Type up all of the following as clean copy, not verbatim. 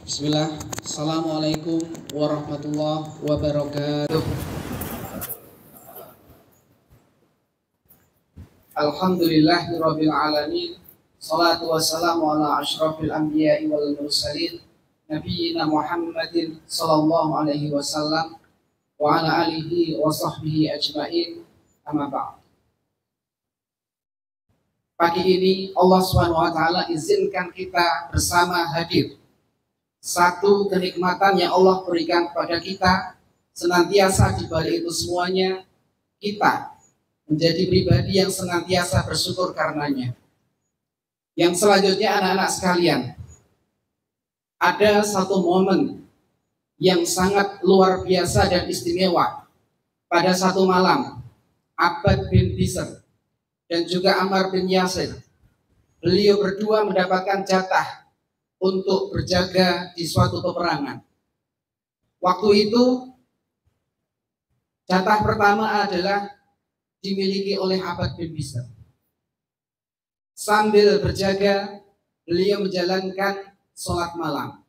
Bismillah. Assalamualaikum warahmatullahi wabarakatuh. Alhamdulillahirabbil alamin. Salatu wassalamu ala asyrafil anbiya'i wal mursalin nabiyyina Muhammadin sallallahu alaihi wasallam wa ala alihi wa sahbihi ajmain. Amma ba'd. Pagi ini Allah Subhanahu wa taala izinkan kita bersama hadir. Satu kenikmatan yang Allah berikan kepada kita, senantiasa di balik itu semuanya kita menjadi pribadi yang senantiasa bersyukur karenanya. Yang selanjutnya anak-anak sekalian, ada satu momen yang sangat luar biasa dan istimewa. Pada satu malam, Abbad bin Bishr dan juga Ammar bin Yasir, beliau berdua mendapatkan jatah untuk berjaga di suatu peperangan. Waktu itu jatah pertama adalah dimiliki oleh Abbad bin Bishr. Sambil berjaga, beliau menjalankan sholat malam.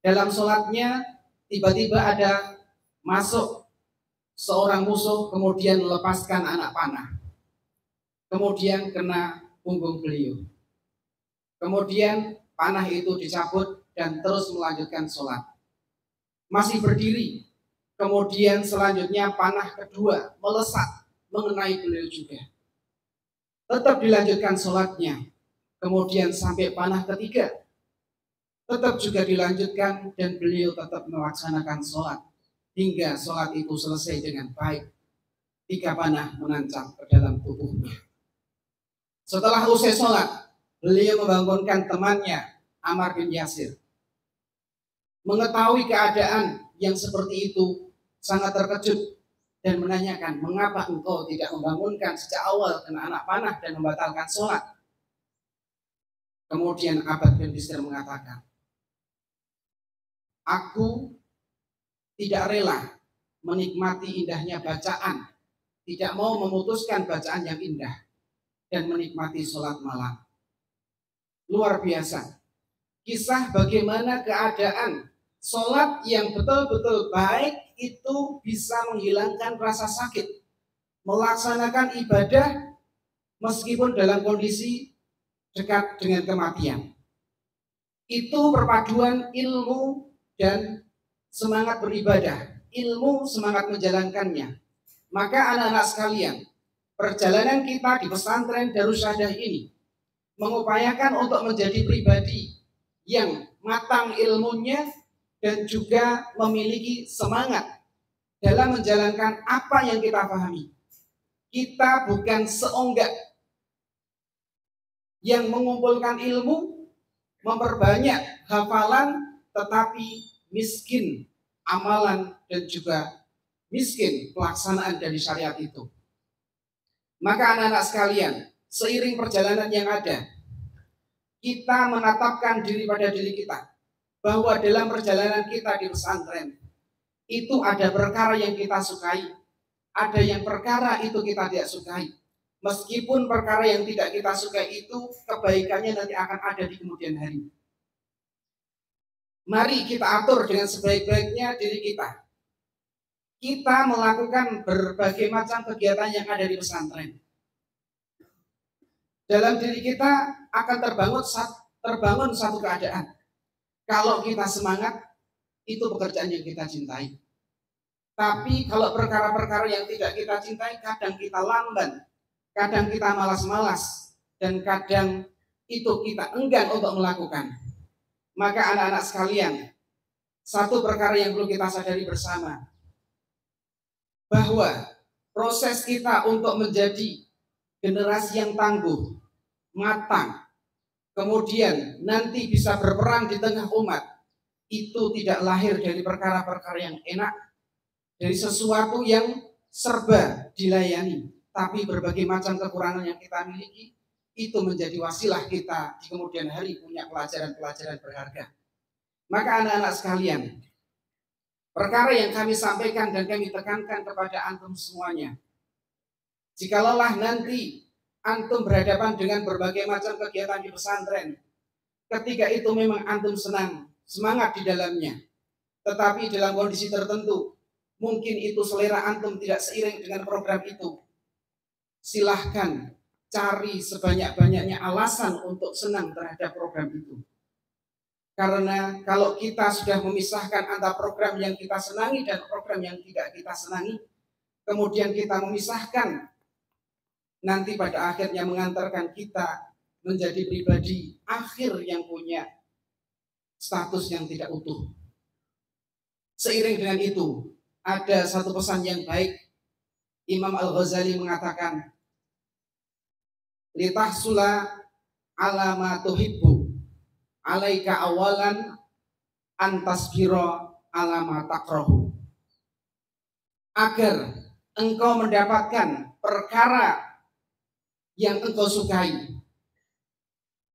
Dalam sholatnya tiba-tiba ada masuk seorang musuh, kemudian melepaskan anak panah, kemudian kena punggung beliau. Kemudian panah itu dicabut dan terus melanjutkan sholat. Masih berdiri. Kemudian selanjutnya panah kedua melesat mengenai beliau juga. Tetap dilanjutkan sholatnya. Kemudian sampai panah ketiga. Tetap juga dilanjutkan dan beliau tetap melaksanakan sholat. Hingga sholat itu selesai dengan baik. 3 panah menancap ke dalam tubuhnya. Setelah usai sholat, beliau membangunkan temannya Ammar bin Yasir. Mengetahui keadaan yang seperti itu, sangat terkejut dan menanyakan, mengapa engkau tidak membangunkan sejak awal kena anak panah dan membatalkan sholat? Kemudian Abbad bin Bishr mengatakan, aku tidak rela menikmati indahnya bacaan, tidak mau memutuskan bacaan yang indah dan menikmati sholat malam. Luar biasa. Kisah bagaimana keadaan sholat yang betul-betul baik itu bisa menghilangkan rasa sakit. Melaksanakan ibadah meskipun dalam kondisi dekat dengan kematian. Itu perpaduan ilmu dan semangat beribadah. Ilmu, semangat menjalankannya. Maka anak-anak sekalian, perjalanan kita di pesantren Darussahadah ini mengupayakan untuk menjadi pribadi yang matang ilmunya dan juga memiliki semangat dalam menjalankan apa yang kita pahami. Kita bukan seonggak yang mengumpulkan ilmu, memperbanyak hafalan, tetapi miskin amalan dan juga miskin pelaksanaan dari syariat itu. Maka anak-anak sekalian, seiring perjalanan yang ada, kita menetapkan diri pada diri kita bahwa dalam perjalanan kita di pesantren itu ada perkara yang kita sukai, ada yang perkara itu kita tidak sukai. Meskipun perkara yang tidak kita sukai itu kebaikannya nanti akan ada di kemudian hari. Mari kita atur dengan sebaik-baiknya diri kita. Kita melakukan berbagai macam kegiatan yang ada di pesantren. Dalam diri kita akan terbangun satu keadaan. Kalau kita semangat, itu pekerjaan yang kita cintai. Tapi kalau perkara-perkara yang tidak kita cintai, kadang kita lamban, kadang kita malas-malas, dan kadang itu kita enggan untuk melakukan. Maka anak-anak sekalian, satu perkara yang perlu kita sadari bersama, bahwa proses kita untuk menjadi generasi yang tangguh, matang, kemudian nanti bisa berperan di tengah umat, itu tidak lahir dari perkara-perkara yang enak, dari sesuatu yang serba dilayani, tapi berbagai macam kekurangan yang kita miliki, itu menjadi wasilah kita di kemudian hari punya pelajaran-pelajaran berharga. Maka anak-anak sekalian, perkara yang kami sampaikan dan kami tekankan kepada antum semuanya, jikalau nanti antum berhadapan dengan berbagai macam kegiatan di pesantren, ketika itu memang antum senang semangat di dalamnya. Tetapi dalam kondisi tertentu, mungkin itu selera antum tidak seiring dengan program itu. Silahkan cari sebanyak-banyaknya alasan untuk senang terhadap program itu. Karena kalau kita sudah memisahkan antara program yang kita senangi dan program yang tidak kita senangi, kemudian kita memisahkan, nanti pada akhirnya mengantarkan kita menjadi pribadi akhir yang punya status yang tidak utuh. Seiring dengan itu, ada satu pesan yang baik. Imam Al-Ghazali mengatakan, litahsula ala ma tuhibbu alaika awalan antasbira ala ma takrahu. Agar engkau mendapatkan perkara yang engkau sukai,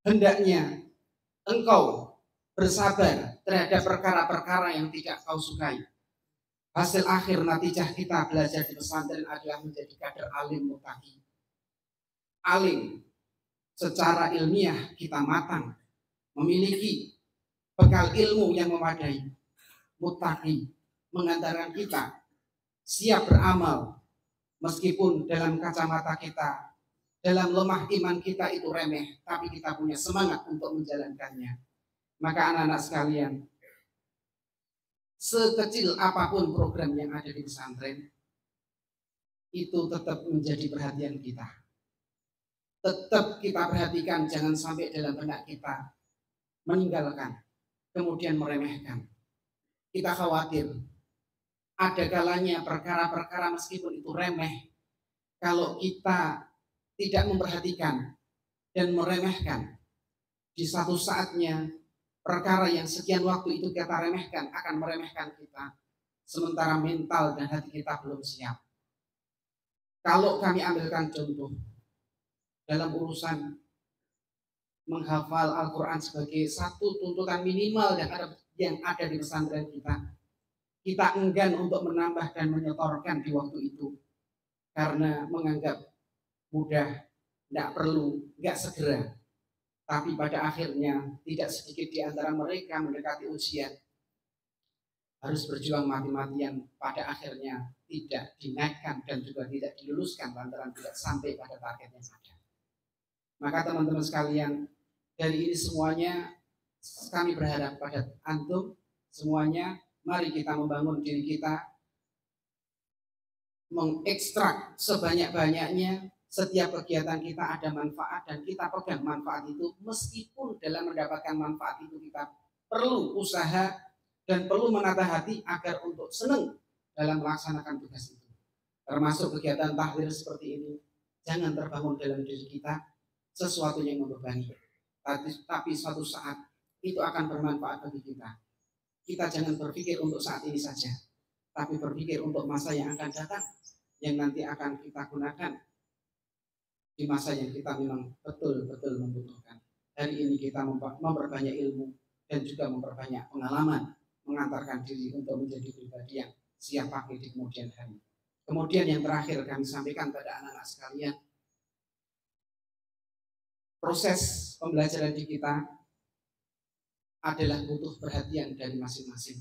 hendaknya engkau bersabar terhadap perkara-perkara yang tidak kau sukai. Hasil akhir natijah kita belajar di pesantren adalah menjadi kader alim muttaqi. Alim secara ilmiah kita matang, memiliki bekal ilmu yang memadai. Muttaqi mengantarkan kita siap beramal meskipun dalam kacamata kita, dalam lemah iman kita itu remeh, tapi kita punya semangat untuk menjalankannya. Maka anak-anak sekalian, sekecil apapun program yang ada di pesantren, itu tetap menjadi perhatian kita. Tetap kita perhatikan, jangan sampai dalam benak kita meninggalkan, kemudian meremehkan. Kita khawatir, ada kalanya perkara-perkara meskipun itu remeh, kalau kita tidak memperhatikan dan meremehkan, di satu saatnya perkara yang sekian waktu itu kita remehkan akan meremehkan kita, sementara mental dan hati kita belum siap. Kalau kami ambilkan contoh dalam urusan menghafal Al-Quran sebagai satu tuntutan minimal yang ada di pesantren kita enggan untuk menambah dan menyetorkan di waktu itu karena menganggap mudah, tidak perlu, nggak segera. Tapi pada akhirnya tidak sedikit di antara mereka mendekati ujian, harus berjuang mati-matian, pada akhirnya tidak dinaikkan dan juga tidak diluluskan lantaran tidak sampai pada target yang ada. Maka teman-teman sekalian, dari ini semuanya kami berharap pada antum semuanya, mari kita membangun diri kita, mengekstrak sebanyak-banyaknya. Setiap kegiatan kita ada manfaat dan kita pegang manfaat itu, meskipun dalam mendapatkan manfaat itu kita perlu usaha dan perlu menata hati agar untuk senang dalam melaksanakan tugas itu. Termasuk kegiatan tahdir seperti ini, jangan terbangun dalam diri kita sesuatu yang membebani, tapi suatu saat itu akan bermanfaat bagi kita. Kita jangan berpikir untuk saat ini saja, tapi berpikir untuk masa yang akan datang, yang nanti akan kita gunakan di masa yang kita memang betul-betul membutuhkan. Hari ini kita memperbanyak ilmu dan juga memperbanyak pengalaman, mengantarkan diri untuk menjadi pribadi yang siap pakai di kemudian hari. Kemudian yang terakhir kami sampaikan pada anak-anak sekalian, proses pembelajaran di kita adalah butuh perhatian dari masing-masing.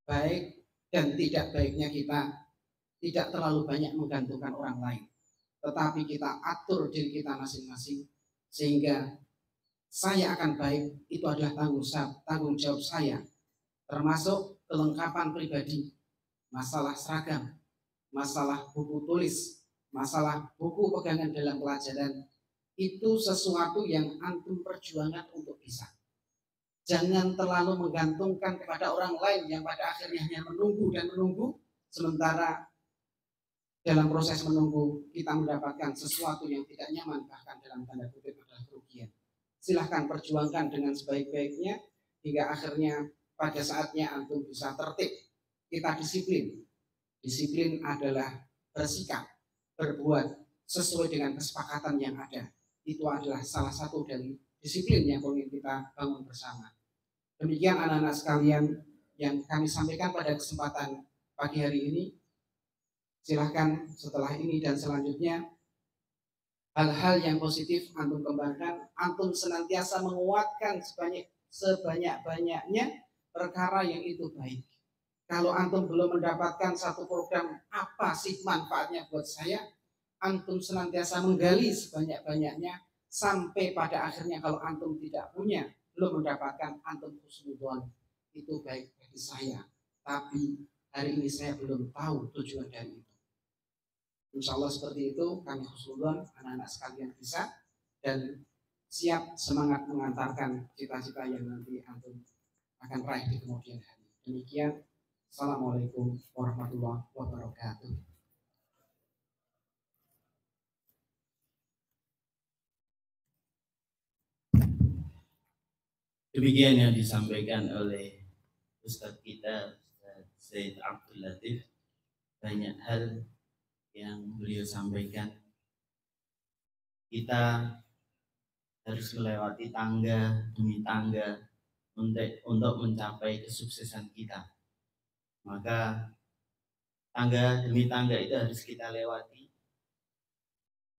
Baik dan tidak baiknya kita tidak terlalu banyak menggantungkan orang lain, tetapi kita atur diri kita masing-masing sehingga saya akan baik itu adalah tanggung jawab saya, termasuk kelengkapan pribadi, masalah seragam, masalah buku tulis, masalah buku pegangan dalam pelajaran. Itu sesuatu yang antum perjuangan untuk bisa. Jangan terlalu menggantungkan kepada orang lain yang pada akhirnya hanya menunggu dan menunggu, sementara dalam proses menunggu kita mendapatkan sesuatu yang tidak nyaman, bahkan dalam tanda kutip adalah kerugian. Silahkan perjuangkan dengan sebaik-baiknya hingga akhirnya pada saatnya antum bisa tertib. Kita disiplin. Disiplin adalah bersikap, berbuat sesuai dengan kesepakatan yang ada. Itu adalah salah satu dari disiplin yang ingin kita bangun bersama. Demikian anak-anak sekalian yang kami sampaikan pada kesempatan pagi hari ini. Silahkan setelah ini dan selanjutnya hal-hal yang positif antum kembangkan, antum senantiasa menguatkan sebanyak-banyaknya perkara yang itu baik. Kalau antum belum mendapatkan satu program, apa sih manfaatnya buat saya? Antum senantiasa menggali sebanyak-banyaknya sampai pada akhirnya kalau antum tidak punya, belum mendapatkan, antum husnudzon, itu baik bagi saya. Tapi hari ini saya belum tahu tujuan dari itu. Insya Allah seperti itu, kami husnudzon anak-anak sekalian bisa dan siap semangat mengantarkan cita-cita yang nanti antum akan raih di kemudian hari. Demikian. Assalamualaikum warahmatullahi wabarakatuh. Demikian yang disampaikan oleh Ustadz kita, Ustadz Said Abdul Latif. Banyak hal yang beliau sampaikan. Kita harus melewati tangga demi tangga untuk mencapai kesuksesan kita. Maka tangga demi tangga itu harus kita lewati.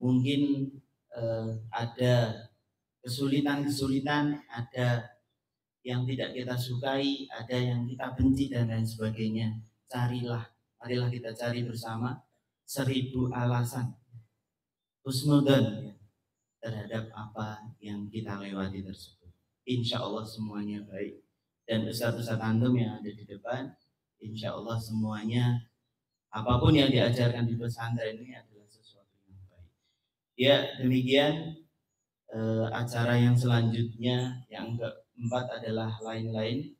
Mungkin ada kesulitan-kesulitan, ada yang tidak kita sukai, ada yang kita benci dan lain sebagainya. Marilah kita cari bersama 1000 alasan husnudzon terhadap apa yang kita lewati tersebut. Insya Allah semuanya baik. Dan ustadz-ustadz antum yang ada di depan, insya Allah semuanya, apapun yang diajarkan di pesantren ini adalah sesuatu yang baik. Ya, demikian acara yang selanjutnya, yang keempat adalah lain-lain.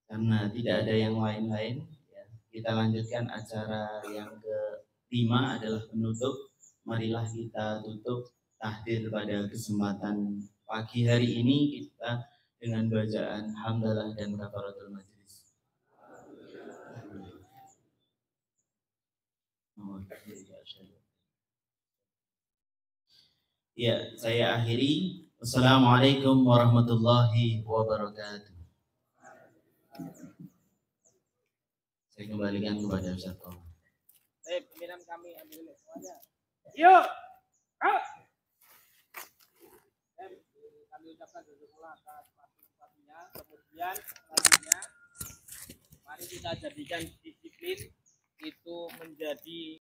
Karena tidak ada yang lain-lain, ya, kita lanjutkan acara yang kelima adalah penutup. Marilah kita tutup tahdir pada kesempatan pagi hari ini kita dengan bacaan hamdalah dan kafaratul majlis. Ya, saya akhiri. Wassalamualaikum warahmatullahi wabarakatuh. Saya kembalikan kepada Ustaz Tom. Pimpinan kami ambil semuanya. Yuk. Kami ucapkan jazakallah atas partisipasinya. Kemudian selanjutnya mari kita jadikan disiplin itu menjadi